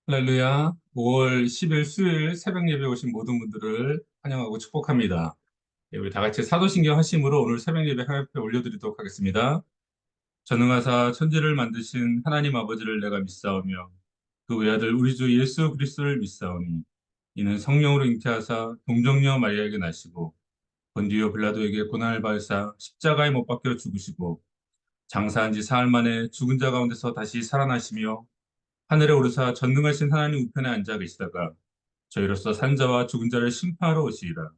할렐루야. 5월 10일 수요일 새벽 예배 오신 모든 분들을 환영하고 축복합니다. 예, 우리 다 같이 사도신경 하심으로 오늘 새벽 예배 하나님 앞에 올려드리도록 하겠습니다. 전능하사 천지를 만드신 하나님 아버지를 내가 믿사오며 그 외아들 우리 주 예수 그리스도를 믿사오니 이는 성령으로 잉태하사 동정녀 마리아에게 나시고 본디오 빌라도에게 고난을 받으사 십자가에 못 박혀 죽으시고 장사한 지 사흘 만에 죽은 자 가운데서 다시 살아나시며 하늘에 오르사 전능하신 하나님 우편에 앉아 계시다가 저희로서 산 자와 죽은 자를 심판하러 오시리라.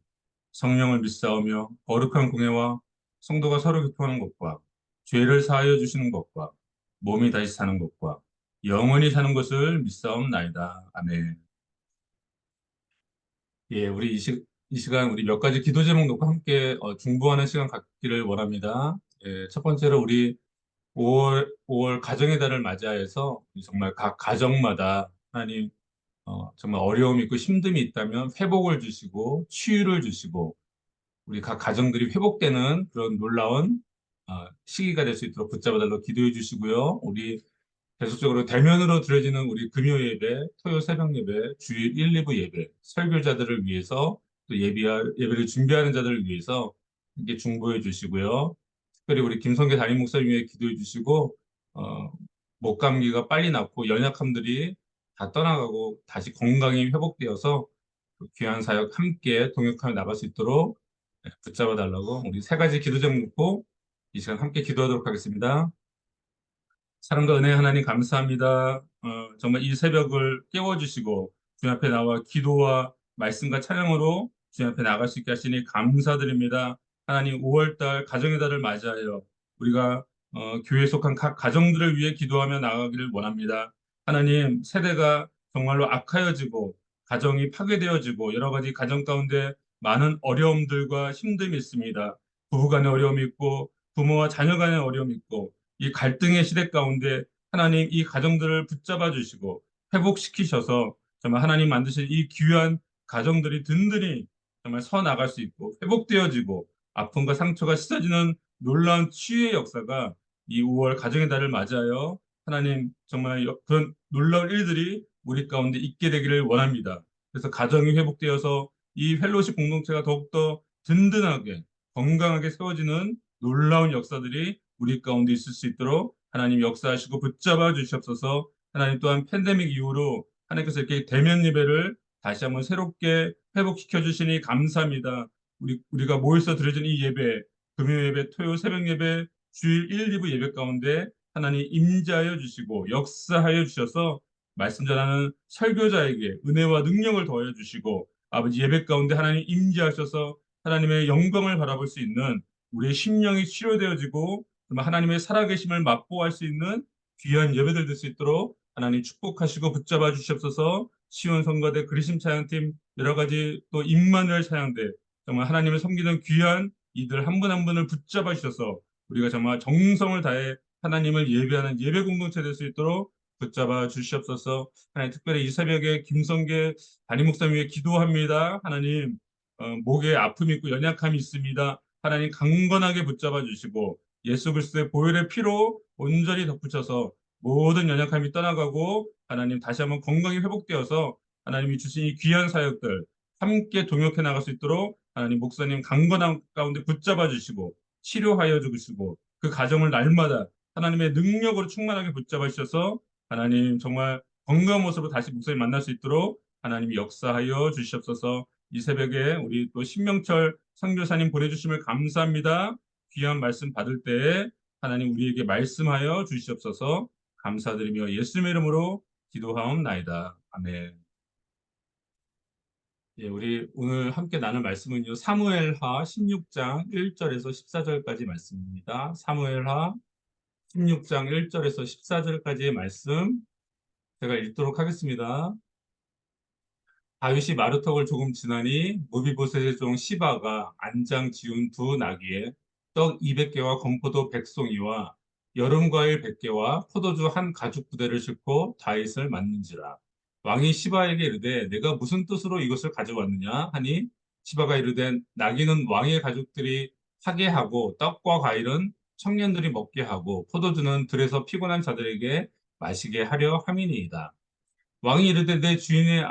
성령을 믿사오며 거룩한 공예와 성도가 서로 교통하는 것과 죄를 사하여 주시는 것과 몸이 다시 사는 것과 영원히 사는 것을 믿사옵나이다. 아멘. 예, 우리 이 시간 우리 몇 가지 기도 제목 놓고 함께 중보하는 시간 갖기를 원합니다. 예, 첫 번째로 우리 5월 가정의 달을 맞이하여서 정말 각 가정마다 하나님 정말 어려움이 있고 힘듦이 있다면 회복을 주시고 치유를 주시고 우리 각 가정들이 회복되는 그런 놀라운 시기가 될 수 있도록 붙잡아달라고 기도해 주시고요. 우리 계속적으로 대면으로 드려지는 우리 금요 예배, 토요 새벽 예배, 주일 1, 2부 예배, 설교자들을 위해서 또 예배를 준비하는 자들을 위해서 이렇게 중보해 주시고요. 특별히 우리 김성계 담임 목사님 위해 기도해 주시고 어, 목 감기가 빨리 낫고 연약함들이 다 떠나가고 다시 건강이 회복되어서 그 귀한 사역 함께 동역하며 나갈 수 있도록 붙잡아 달라고 우리 세 가지 기도 제목 놓고 이 시간 함께 기도하도록 하겠습니다. 사랑과 은혜 하나님 감사합니다. 정말 이 새벽을 깨워주시고 주님 앞에 나와 기도와 말씀과 찬양으로 주님 앞에 나갈 수 있게 하시니 감사드립니다. 하나님 5월달 가정의 달을 맞이하여 우리가 교회에 속한 각 가정들을 위해 기도하며 나가기를 원합니다. 하나님 세대가 정말로 악하여지고 가정이 파괴되어지고 여러 가지 가정 가운데 많은 어려움들과 힘듦이 있습니다. 부부 간의 어려움이 있고 부모와 자녀 간의 어려움이 있고 이 갈등의 시대 가운데 하나님 이 가정들을 붙잡아 주시고 회복시키셔서 정말 하나님 만드신 이 귀한 가정들이 든든히 정말 서 나갈 수 있고 회복되어지고 아픔과 상처가 씻어지는 놀라운 치유의 역사가 이 5월 가정의 달을 맞아요. 하나님 정말 그런 놀라운 일들이 우리 가운데 있게 되기를 원합니다. 그래서 가정이 회복되어서 이 펠로십 공동체가 더욱더 든든하게 건강하게 세워지는 놀라운 역사들이 우리 가운데 있을 수 있도록 하나님 역사하시고 붙잡아 주시옵소서. 하나님 또한 팬데믹 이후로 하나님께서 이렇게 대면 예배를 다시 한번 새롭게 회복시켜 주시니 감사합니다. 우리가 모여서 드려진 이 예배, 금요 예배, 토요 새벽 예배, 주일 1, 2부 예배 가운데 하나님 임재하여 주시고 역사하여 주셔서 말씀 전하는 설교자에게 은혜와 능력을 더하여 주시고 아버지 예배 가운데 하나님 임재하셔서 하나님의 영광을 바라볼 수 있는 우리의 심령이 치료되어지고 정말 하나님의 살아계심을 맛보할 수 있는 귀한 예배들 될 수 있도록 하나님 축복하시고 붙잡아 주시옵소서. 시온 성가대 그리심 찬양팀 여러 가지 또 임마누엘 찬양대 정말 하나님을 섬기는 귀한 이들 한 분 한 분을 붙잡아 주셔서 우리가 정말 정성을 다해 하나님을 예배하는 예배 공동체 될 수 있도록 붙잡아 주시옵소서. 하나님 특별히 이 새벽에 김성계 담임 목사님 위해 기도합니다. 하나님 목에 아픔이 있고 연약함이 있습니다. 하나님 강건하게 붙잡아 주시고 예수 그리스도의 보혈의 피로 온전히 덧붙여서 모든 연약함이 떠나가고 하나님 다시 한번 건강이 회복되어서 하나님이 주신 이 귀한 사역들 함께 동역해 나갈 수 있도록 하나님 목사님 강건한 가운데 붙잡아 주시고 치료하여 주시고 그 가정을 날마다 하나님의 능력으로 충만하게 붙잡아 주셔서 하나님 정말 건강한 모습으로 다시 목사님 만날 수 있도록 하나님이 역사하여 주시옵소서. 이 새벽에 우리 또 신명철 선교사님 보내주심을 감사합니다. 귀한 말씀 받을 때에 하나님 우리에게 말씀하여 주시옵소서. 감사드리며 예수님의 이름으로 기도하옵나이다. 아멘. 예, 우리 오늘 함께 나눌 말씀은요. 사무엘하 16장 1절에서 14절까지 말씀입니다. 사무엘하 16장 1절에서 14절까지의 말씀 제가 읽도록 하겠습니다. 다윗이 마루턱을 조금 지나니 무비보셋의 종 시바가 안장 지운 두 나귀에 떡 200개와 건포도 100송이와 여름과일 100개와 포도주 한 가죽 부대를 싣고 다윗을 맞는지라. 왕이 시바에게 이르되 내가 무슨 뜻으로 이것을 가져왔느냐 하니 시바가 이르되 나귀는 왕의 가족들이 하게 하고 떡과 과일은 청년들이 먹게 하고 포도주는 들에서 피곤한 자들에게 마시게 하려 함이니이다. 왕이 이르되 내 주인의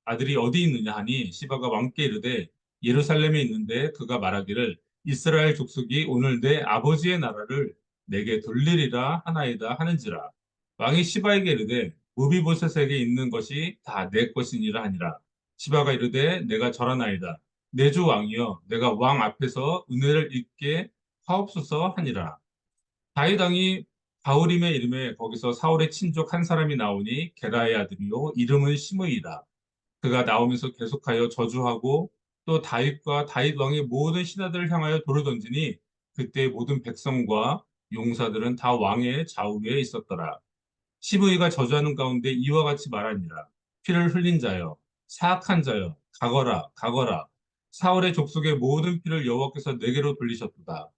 아들이 어디 있느냐 하니 시바가 왕께 이르되 예루살렘에 있는데 그가 말하기를 이스라엘 족속이 오늘 내 아버지의 나라를 내게 돌리리라 하나이다 하는지라. 왕이 시바에게 이르되 무비보셋에게 있는 것이 다 내 것이니라 하니라. 시바가 이르되 내가 절하나이다. 내 주 왕이여 내가 왕 앞에서 은혜를 입게 하옵소서 하니라. 다윗 왕이 바후림의 이름에 거기서 사울의 친족 한 사람이 나오니 게라의 아들이요 이름은 시므이라. 그가 나오면서 계속하여 저주하고 또 다윗과 다윗 왕의 모든 신하들을 향하여 돌을 던지니 그때 모든 백성과 용사들은 다 왕의 좌우에 있었더라. 시므이가 저주하는 가운데 이와 같이 말하니라. 피를 흘린 자여, 사악한 자여, 가거라, 가거라. 사울의 족속의 모든 피를 여호와께서 내게로 돌리셨도다.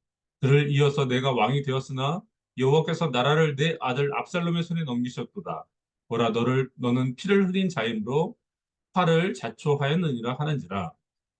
그를 이어서 내가 왕이 되었으나 여호와께서 나라를 내 아들 압살롬의 손에 넘기셨도다. 보라, 너는 피를 흘린 자이므로 화를 자초하였느니라 하는지라.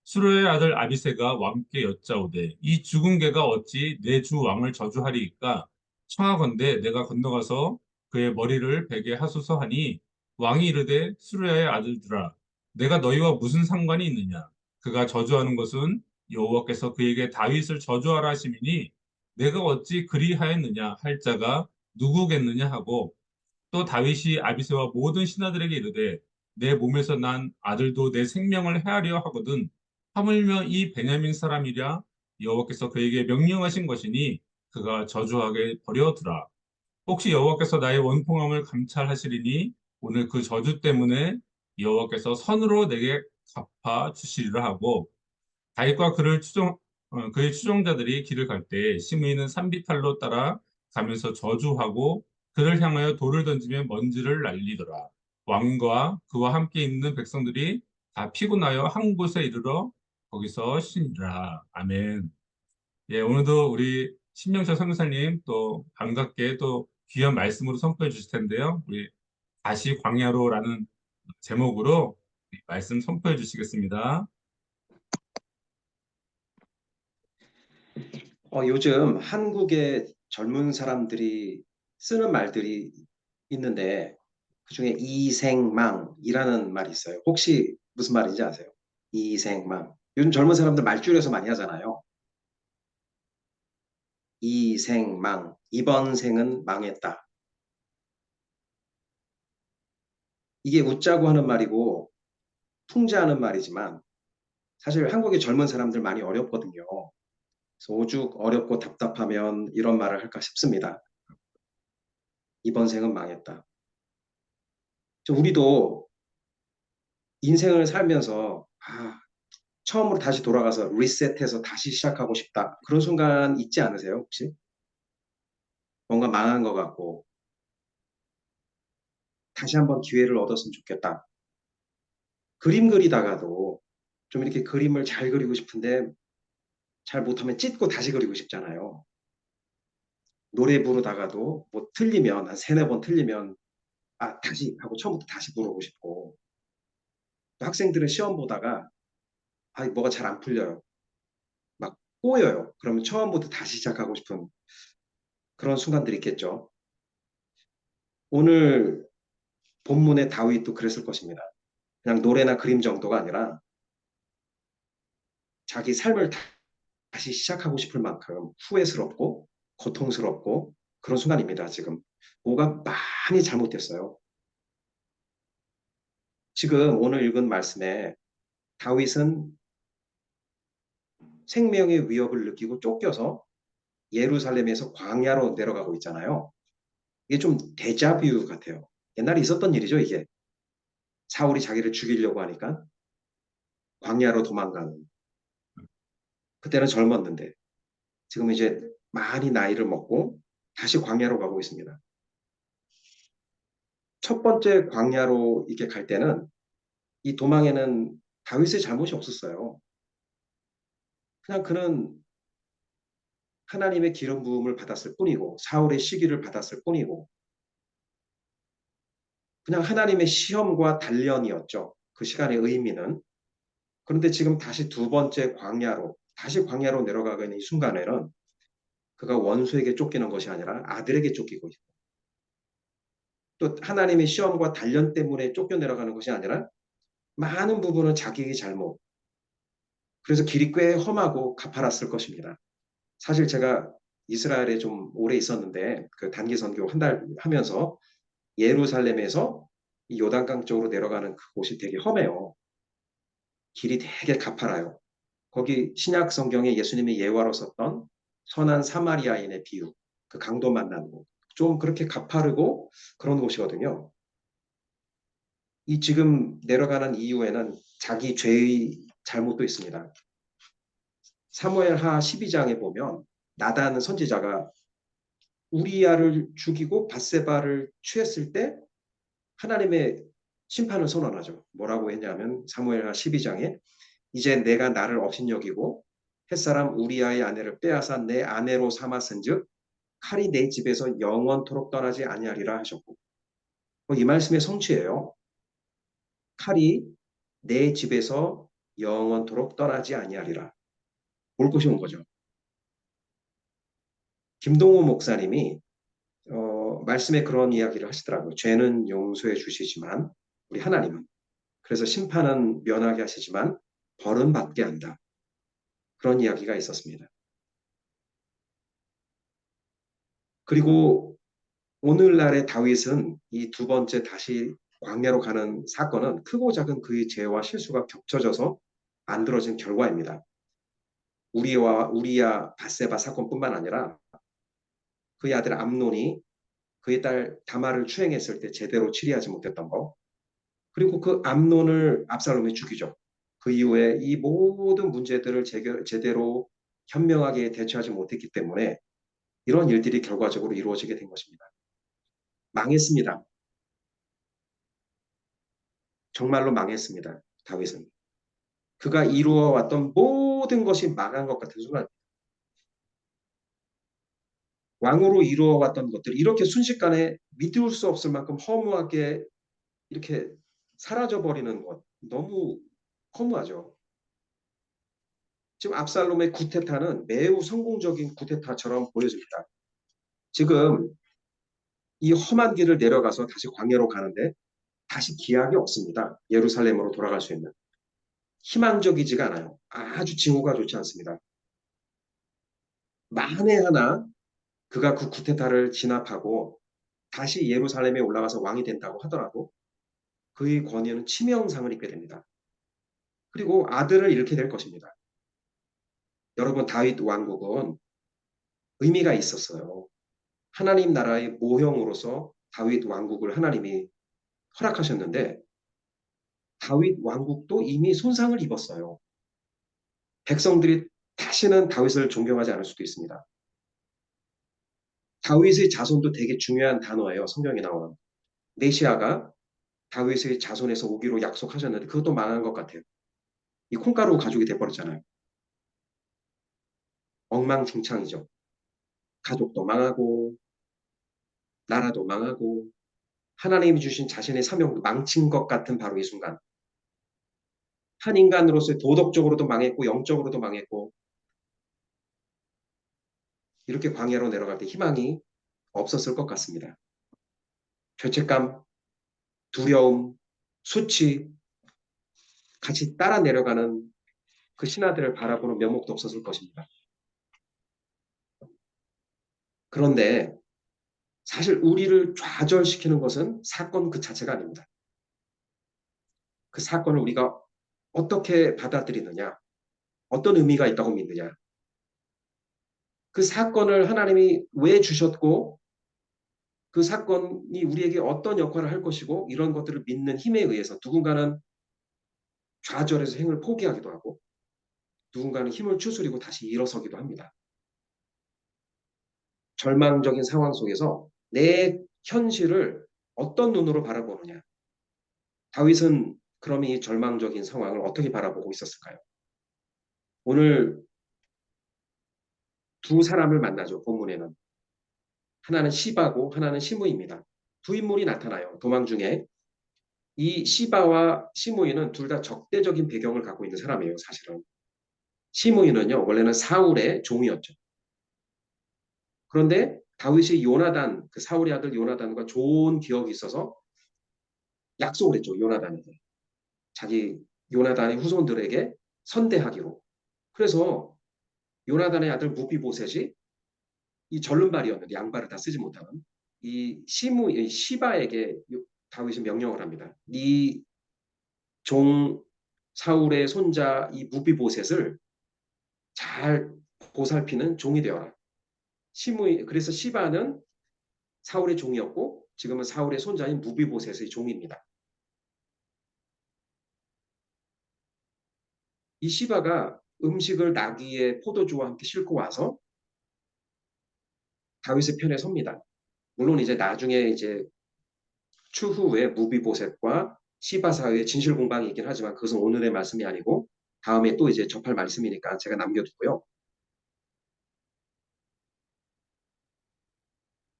수르의 아들 아비새가 왕께 여짜오되 이 죽은 개가 어찌 내 주 왕을 저주하리이까? 청하건대 내가 건너가서 그의 머리를 베게 하소서 하니 왕이 이르되 수르야의 아들들아 내가 너희와 무슨 상관이 있느냐? 그가 저주하는 것은 여호와께서 그에게 다윗을 저주하라 하심이니 내가 어찌 그리하였느냐 할 자가 누구겠느냐 하고 또 다윗이 아비새와 모든 신하들에게 이르되 내 몸에서 난 아들도 내 생명을 해하려 하거든 하물며 이 베냐민 사람이랴 여호와께서 그에게 명령하신 것이니 그가 저주하게 버려두라. 혹시 여호와께서 나의 원통함을 감찰하시리니 오늘 그 저주 때문에 여호와께서 선으로 내게 갚아 주시리라 하고 다윗과 그의 추종자들이 길을 갈 때 시므이는 산비탈로 따라 가면서 저주하고 그를 향하여 돌을 던지며 먼지를 날리더라. 왕과 그와 함께 있는 백성들이 다 피곤하여 한 곳에 이르러 거기서 쉬니라. 아멘. 예, 오늘도 우리 신명철 선교사님 또 반갑게 또 귀한 말씀으로 선포해 주실 텐데요. 우리 다시 광야로라는 제목으로 말씀 선포해 주시겠습니다. 요즘 한국의 젊은 사람들이 쓰는 말들이 있는데 그중에 이생망이라는 말이 있어요. 혹시 무슨 말인지 아세요? 이생망. 요즘 젊은 사람들 말줄여서 많이 하잖아요. 이생망. 이번 생은 망했다. 이게 웃자고 하는 말이고 풍자하는 말이지만 사실 한국의 젊은 사람들 많이 어렵거든요. 그래서 오죽 어렵고 답답하면 이런 말을 할까 싶습니다. 이번 생은 망했다. 우리도 인생을 살면서 처음으로 다시 돌아가서 리셋해서 다시 시작하고 싶다. 그런 순간 있지 않으세요, 혹시? 뭔가 망한 것 같고 다시 한번 기회를 얻었으면 좋겠다. 그림 그리다가도 좀 이렇게 그림을 잘 그리고 싶은데 잘 못하면 찢고 다시 그리고 싶잖아요. 노래 부르다가도 뭐 틀리면 한 세네 번 틀리면 다시 하고 처음부터 다시 부르고 싶고 또 학생들은 시험 보다가 뭐가 잘 안 풀려요. 막 꼬여요. 그러면 처음부터 다시 시작하고 싶은 그런 순간들이 있겠죠. 오늘 본문의 다윗도 그랬을 것입니다. 그냥 노래나 그림 정도가 아니라 자기 삶을 다시 시작하고 싶을 만큼 후회스럽고 고통스럽고 그런 순간입니다. 지금 뭐가 많이 잘못됐어요. 지금 오늘 읽은 말씀에 다윗은 생명의 위협을 느끼고 쫓겨서 예루살렘에서 광야로 내려가고 있잖아요. 이게 좀 데자뷰 같아요. 옛날에 있었던 일이죠, 이게. 사울이 자기를 죽이려고 하니까 광야로 도망가는. 그때는 젊었는데 지금 이제 많이 나이를 먹고 다시 광야로 가고 있습니다. 첫 번째 광야로 이렇게 갈 때는 이 도망에는 다윗의 잘못이 없었어요. 그냥 그는 하나님의 기름 부음을 받았을 뿐이고 사울의 시기를 받았을 뿐이고 그냥 하나님의 시험과 단련이었죠. 그 시간의 의미는. 그런데 지금 다시 두 번째 다시 광야로 내려가고 있는 이 순간에는 그가 원수에게 쫓기는 것이 아니라 아들에게 쫓기고 있고 또 하나님의 시험과 단련 때문에 쫓겨내려가는 것이 아니라 많은 부분은 자기의 잘못. 그래서 길이 꽤 험하고 가파랐을 것입니다. 사실 제가 이스라엘에 좀 오래 있었는데 그 단기 선교 한 달 하면서 예루살렘에서 이 요단강 쪽으로 내려가는 그곳이 되게 험해요. 길이 되게 가파라요. 거기 신약 성경에 예수님의 예화로 썼던 선한 사마리아인의 비유, 그 강도 만나는 곳. 좀 그렇게 가파르고 그런 곳이거든요. 이 지금 내려가는 이유에는 자기 죄의 잘못도 있습니다. 사무엘하 12장에 보면 나단 선지자가 우리야를 죽이고 밧세바를 취했을 때 하나님의 심판을 선언하죠. 뭐라고 했냐면 사무엘하 12장에 이제 내가 나를 업신여기고 햇사람 우리아의 아내를 빼앗아 내 아내로 삼았은즉 칼이 내 집에서 영원토록 떠나지 아니하리라 하셨고 이 말씀의 성취예요. 칼이 내 집에서 영원토록 떠나지 아니하리라. 올 것이 온 거죠. 김동호 목사님이 말씀에 그런 이야기를 하시더라고요. 죄는 용서해 주시지만 우리 하나님은 그래서 심판은 면하게 하시지만 벌은 받게 한다. 그런 이야기가 있었습니다. 그리고 오늘날의 다윗은 이 두 번째 다시 광야로 가는 사건은 크고 작은 그의 죄와 실수가 겹쳐져서 만들어진 결과입니다. 우리야 바세바 사건뿐만 아니라 그의 아들 암논이 그의 딸 다말을 추행했을 때 제대로 치리하지 못했던 거. 그리고 그 암논을 압살롬이 죽이죠. 그 이후에 이 모든 문제들을 제대로 현명하게 대처하지 못했기 때문에 이런 일들이 결과적으로 이루어지게 된 것입니다. 망했습니다. 정말로 망했습니다. 다윗은. 그가 이루어왔던 모든 것이 망한 것 같은 순간 왕으로 이루어왔던 것들이 이렇게 순식간에 믿을 수 없을 만큼 허무하게 이렇게 사라져버리는 것 너무 허무하죠. 지금 압살롬의 구테타는 매우 성공적인 구테타처럼 보여집니다. 지금 이 험한 길을 내려가서 다시 광야로 가는데 다시 기약이 없습니다. 예루살렘으로 돌아갈 수 있는. 희망적이지가 않아요. 아주 징후가 좋지 않습니다. 만에 하나 그가 그 구테타를 진압하고 다시 예루살렘에 올라가서 왕이 된다고 하더라도 그의 권위는 치명상을 입게 됩니다. 그리고 아들을 잃게 될 것입니다. 여러분 다윗 왕국은 의미가 있었어요. 하나님 나라의 모형으로서 다윗 왕국을 하나님이 허락하셨는데 다윗 왕국도 이미 손상을 입었어요. 백성들이 다시는 다윗을 존경하지 않을 수도 있습니다. 다윗의 자손도 되게 중요한 단어예요. 성경에 나오는. 메시아가 다윗의 자손에서 오기로 약속하셨는데 그것도 망한 것 같아요. 이 콩가루 가족이 돼버렸잖아요. 엉망진창이죠. 가족도 망하고 나라도 망하고 하나님이 주신 자신의 사명도 망친 것 같은 바로 이 순간. 한 인간으로서 도덕적으로도 망했고 영적으로도 망했고 이렇게 광야로 내려갈 때 희망이 없었을 것 같습니다. 죄책감, 두려움, 수치 같이 따라 내려가는 그 신하들을 바라보는 면목도 없었을 것입니다. 그런데 사실 우리를 좌절시키는 것은 사건 그 자체가 아닙니다. 그 사건을 우리가 어떻게 받아들이느냐, 어떤 의미가 있다고 믿느냐, 그 사건을 하나님이 왜 주셨고 그 사건이 우리에게 어떤 역할을 할 것이고 이런 것들을 믿는 힘에 의해서 누군가는 좌절해서 행을 포기하기도 하고 누군가는 힘을 추스리고 다시 일어서기도 합니다. 절망적인 상황 속에서 내 현실을 어떤 눈으로 바라보느냐. 다윗은 그럼 이 절망적인 상황을 어떻게 바라보고 있었을까요? 오늘 두 사람을 만나죠. 본문에는. 하나는 시바고 하나는 시므이입니다. 두 인물이 나타나요. 도망 중에. 이 시바와 시므이는 둘 다 적대적인 배경을 갖고 있는 사람이에요. 사실은. 시므이는요. 원래는 사울의 종이었죠. 그런데 다윗이 요나단, 그 사울의 아들 요나단과 좋은 기억이 있어서 약속을 했죠. 요나단에게. 자기 요나단의 후손들에게 선대하기로. 그래서 요나단의 아들 무비보셋이 이 절름발이었는데 양발을 다 쓰지 못하는 이 시바에게 다윗이 명령을 합니다. 네 종 사울의 손자 이 무비보셋을 잘 보살피는 종이 되어라. 그래서 시바는 사울의 종이었고 지금은 사울의 손자인 무비보셋의 종입니다. 이 시바가 음식을 나귀의 포도주와 함께 싣고 와서 다윗의 편에 섭니다. 물론 이제 나중에 이제 추후에 무비보셋과 시바 사이의 진실 공방이 있긴 하지만 그것은 오늘의 말씀이 아니고 다음에 또 이제 접할 말씀이니까 제가 남겨두고요.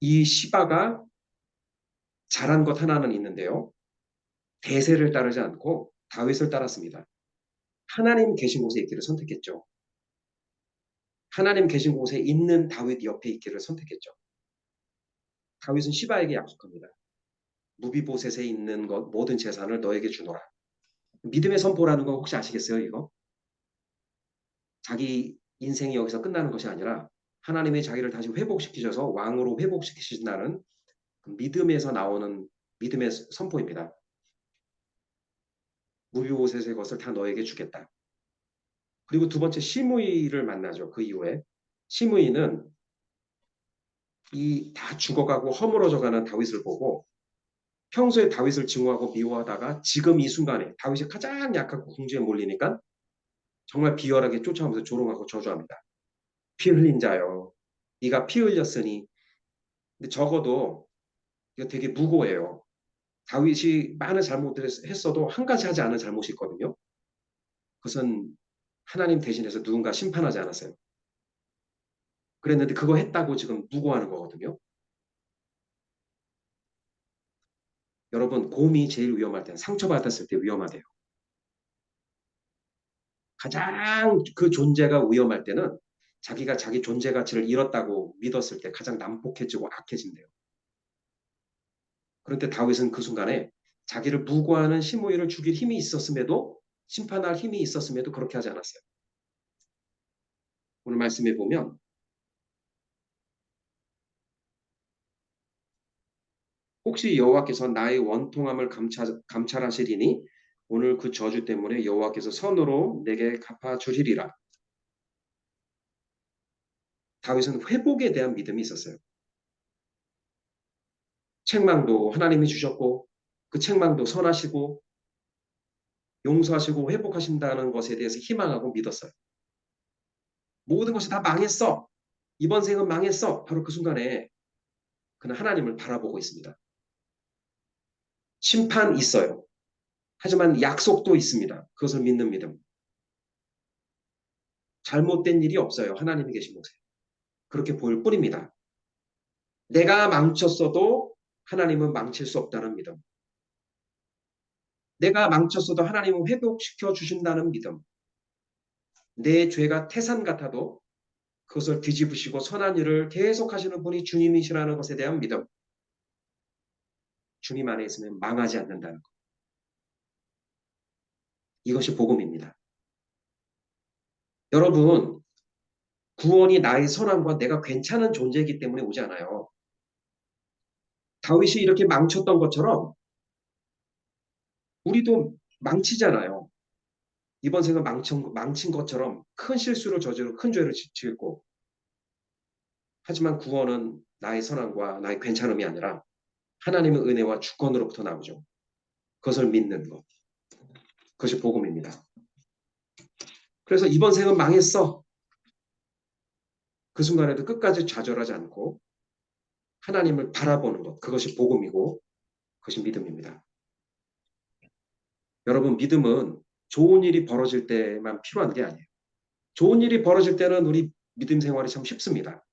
이 시바가 잘한 것 하나는 있는데요. 대세를 따르지 않고 다윗을 따랐습니다. 하나님 계신 곳에 있기를 선택했죠. 하나님 계신 곳에 있는 다윗 옆에 있기를 선택했죠. 다윗은 시바에게 약속합니다. 무비보셋에 있는 것 모든 재산을 너에게 주노라. 믿음의 선포라는 거 혹시 아시겠어요, 이거? 자기 인생이 여기서 끝나는 것이 아니라 하나님의 자기를 다시 회복시키셔서 왕으로 회복시키신다는 그 믿음에서 나오는 믿음의 선포입니다. 무비보셋의 것을 다 너에게 주겠다. 그리고 두 번째 시므이를 만나죠. 그 이후에 시므이는 이 다 죽어가고 허물어져가는 다윗을 보고 평소에 다윗을 증오하고 미워하다가 지금 이 순간에 다윗이 가장 약하고 궁지에 몰리니까 정말 비열하게 쫓아오면서 조롱하고 저주합니다. 피 흘린 자여, 네가 피 흘렸으니. 근데 적어도 이거 되게 무고해요. 다윗이 많은 잘못을 했어도 한 가지 하지 않은 잘못이 있거든요. 그것은 하나님 대신해서 누군가 심판하지 않았어요. 그랬는데 그거 했다고 지금 무고하는 거거든요. 여러분, 곰이 제일 위험할 때는 상처받았을 때 위험하대요. 가장 그 존재가 위험할 때는 자기가 자기 존재 가치를 잃었다고 믿었을 때 가장 난폭해지고 악해진대요. 그런데 다윗은 그 순간에 자기를 무고하는 시므이를 죽일 힘이 있었음에도 심판할 힘이 있었음에도 그렇게 하지 않았어요. 오늘 말씀해 보면 혹시 여호와께서 나의 원통함을 감찰하시리니 오늘 그 저주 때문에 여호와께서 선으로 내게 갚아주시리라. 다윗은 회복에 대한 믿음이 있었어요. 책망도 하나님이 주셨고 그 책망도 선하시고 용서하시고 회복하신다는 것에 대해서 희망하고 믿었어요. 모든 것이 다 망했어. 이번 생은 망했어. 바로 그 순간에 그는 하나님을 바라보고 있습니다. 심판 있어요. 하지만 약속도 있습니다. 그것을 믿는 믿음. 잘못된 일이 없어요. 하나님이 계신 곳에. 그렇게 보일 뿐입니다. 내가 망쳤어도 하나님은 망칠 수 없다는 믿음. 내가 망쳤어도 하나님은 회복시켜 주신다는 믿음. 내 죄가 태산 같아도 그것을 뒤집으시고 선한 일을 계속 하시는 분이 주님이시라는 것에 대한 믿음. 주님 안에 있으면 망하지 않는다는 것. 이것이 복음입니다. 여러분, 구원이 나의 선함과 내가 괜찮은 존재이기 때문에 오지 않아요. 다윗이 이렇게 망쳤던 것처럼 우리도 망치잖아요. 이번 생을 망친 것처럼 큰 실수를 저지르고 큰 죄를 짓고 하지만 구원은 나의 선함과 나의 괜찮음이 아니라 하나님의 은혜와 주권으로부터 나오죠. 그것을 믿는 것. 그것이 복음입니다. 그래서 이번 생은 망했어. 그 순간에도 끝까지 좌절하지 않고 하나님을 바라보는 것. 그것이 복음이고 그것이 믿음입니다. 여러분, 믿음은 좋은 일이 벌어질 때만 필요한 게 아니에요. 좋은 일이 벌어질 때는 우리 믿음 생활이 참 쉽습니다.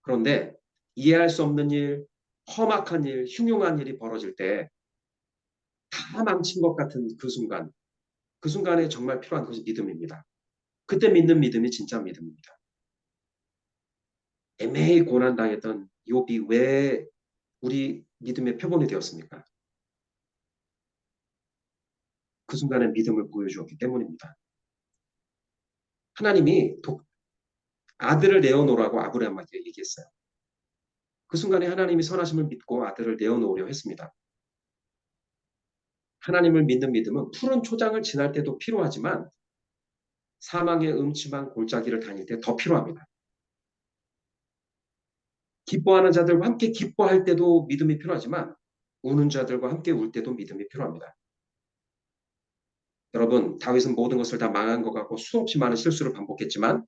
그런데 이해할 수 없는 일, 험악한 일, 흉흉한 일이 벌어질 때 다 망친 것 같은 그 순간에 정말 필요한 것이 믿음입니다. 그때 믿는 믿음이 진짜 믿음입니다. 애매히 고난당했던 욥이 왜 우리 믿음의 표본이 되었습니까? 그 순간에 믿음을 보여주었기 때문입니다. 하나님이 아들을 내어놓으라고 아브라함에게 얘기했어요. 그 순간에 하나님이 선하심을 믿고 아들을 내어놓으려 했습니다. 하나님을 믿는 믿음은 푸른 초장을 지날 때도 필요하지만 사망의 음침한 골짜기를 다닐 때 더 필요합니다. 기뻐하는 자들과 함께 기뻐할 때도 믿음이 필요하지만 우는 자들과 함께 울 때도 믿음이 필요합니다. 여러분, 다윗은 모든 것을 다 망한 것 같고 수없이 많은 실수를 반복했지만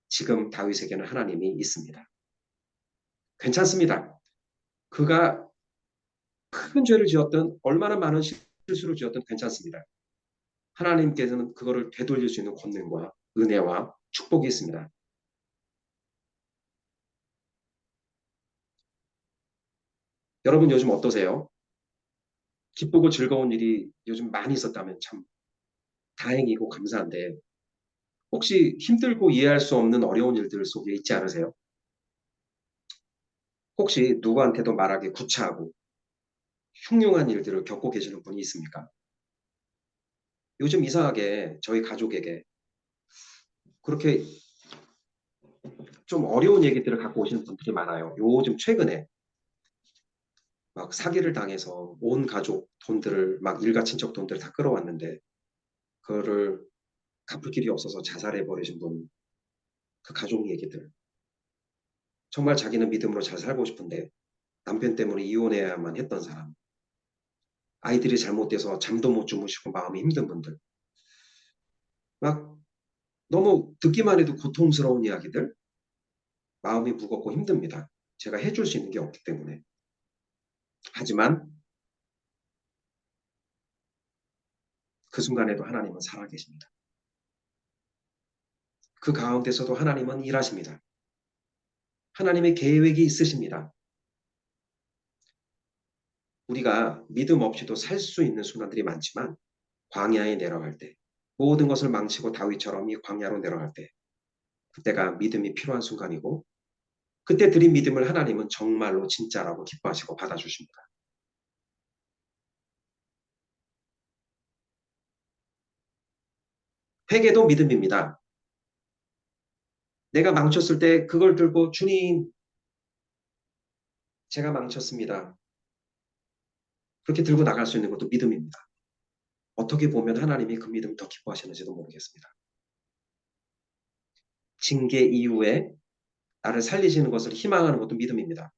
지금 다윗에게는 하나님이 있습니다. 괜찮습니다. 그가 큰 죄를 지었든 얼마나 많은 실수를 지었든 괜찮습니다. 하나님께서는 그거를 되돌릴 수 있는 권능과 은혜와 축복이 있습니다. 여러분 요즘 어떠세요? 기쁘고 즐거운 일이 요즘 많이 있었다면 참 다행이고 감사한데 혹시 힘들고 이해할 수 없는 어려운 일들 속에 있지 않으세요? 혹시 누구한테도 말하기 구차하고 흉흉한 일들을 겪고 계시는 분이 있습니까? 요즘 이상하게 저희 가족에게 그렇게 좀 어려운 얘기들을 갖고 오시는 분들이 많아요. 요즘 최근에 막 사기를 당해서 온 가족 돈들을 막 일가 친척 돈들을 다 끌어왔는데 그거를 갚을 길이 없어서 자살해 버리신 분, 그 가족 얘기들. 정말 자기는 믿음으로 잘 살고 싶은데 남편 때문에 이혼해야만 했던 사람. 아이들이 잘못돼서 잠도 못 주무시고 마음이 힘든 분들. 막 너무 듣기만 해도 고통스러운 이야기들, 마음이 무겁고 힘듭니다. 제가 해줄 수 있는 게 없기 때문에. 하지만 그 순간에도 하나님은 살아계십니다. 그 가운데서도 하나님은 일하십니다. 하나님의 계획이 있으십니다. 우리가 믿음 없이도 살 수 있는 순간들이 많지만 광야에 내려갈 때, 모든 것을 망치고 다윗처럼 이 광야로 내려갈 때, 그때가 믿음이 필요한 순간이고, 그때 드린 믿음을 하나님은 정말로 진짜라고 기뻐하시고 받아주십니다. 회개도 믿음입니다. 내가 망쳤을 때 그걸 들고 주님, 제가 망쳤습니다. 그렇게 들고 나갈 수 있는 것도 믿음입니다. 어떻게 보면 하나님이 그 믿음 더 기뻐하시는지도 모르겠습니다. 징계 이후에 나를 살리시는 것을 희망하는 것도 믿음입니다.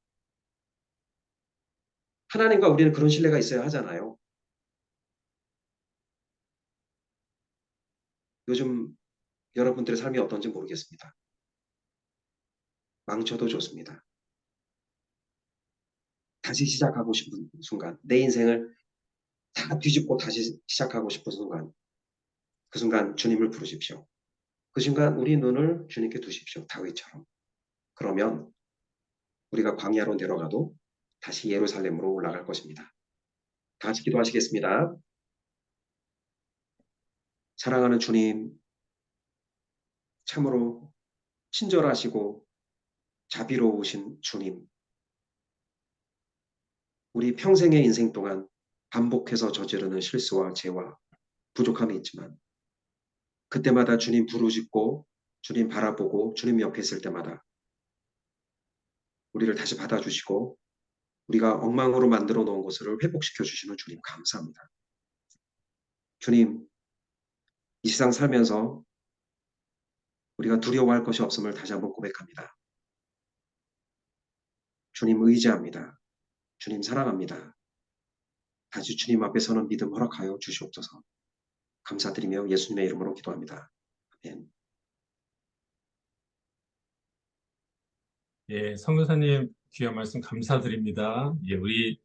하나님과 우리는 그런 신뢰가 있어야 하잖아요. 요즘 여러분들의 삶이 어떤지 모르겠습니다. 망쳐도 좋습니다. 다시 시작하고 싶은 순간, 내 인생을 다 뒤집고 다시 시작하고 싶은 순간, 그 순간 주님을 부르십시오. 그 순간 우리 눈을 주님께 두십시오. 다윗처럼. 그러면 우리가 광야로 내려가도 다시 예루살렘으로 올라갈 것입니다. 다 같이 기도하시겠습니다. 사랑하는 주님, 참으로 친절하시고 자비로우신 주님, 우리 평생의 인생 동안 반복해서 저지르는 실수와 죄와 부족함이 있지만 그때마다 주님 부르짖고 주님 바라보고 주님 옆에 있을 때마다 우리를 다시 받아주시고 우리가 엉망으로 만들어 놓은 것을 회복시켜 주시는 주님 감사합니다. 주님, 이 세상 살면서 우리가 두려워할 것이 없음을 다시 한번 고백합니다. 주님 의지합니다. 주님 사랑합니다. 다시 주님 앞에 서는 믿음 허락하여 주시옵소서. 감사드리며 예수님의 이름으로 기도합니다. 아멘. 예, 선교사님 귀한 말씀 감사드립니다. 예, 우리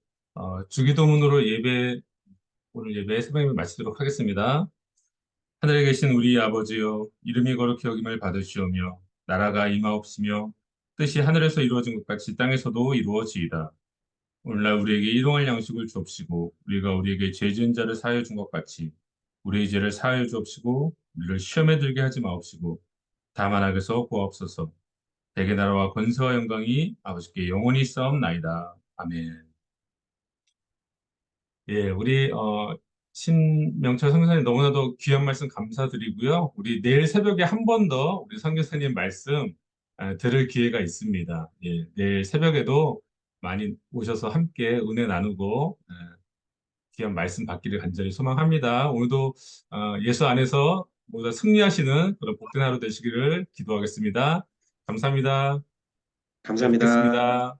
주기도문으로 오늘 예배 새벽에 마치도록 하겠습니다. 하늘에 계신 우리 아버지여, 이름이 거룩히 여김을 받으시오며, 나라가 임하옵시며, 뜻이 하늘에서 이루어진 것 같이 땅에서도 이루어지이다. 오늘날 우리에게 일용할 양식을 주옵시고, 우리가 우리에게 죄 지은 자를 사하여 준 것 같이, 우리의 죄를 사하여 주옵시고, 우리를 시험에 들게 하지 마옵시고, 다만 악에서 구하옵소서. 대개 나라와 권세와 영광이 아버지께 영원히 있사옵나이다. 아멘. 예, 우리 신명철 선교사님 너무나도 귀한 말씀 감사드리고요. 우리 내일 새벽에 한 번 더 우리 선교사님 말씀 들을 기회가 있습니다. 예, 내일 새벽에도 많이 오셔서 함께 은혜 나누고 귀한 말씀 받기를 간절히 소망합니다. 오늘도 예수 안에서 모두 다 승리하시는 그런 복된 하루 되시기를 기도하겠습니다. 감사합니다. 잘 감사합니다. 듣겠습니다.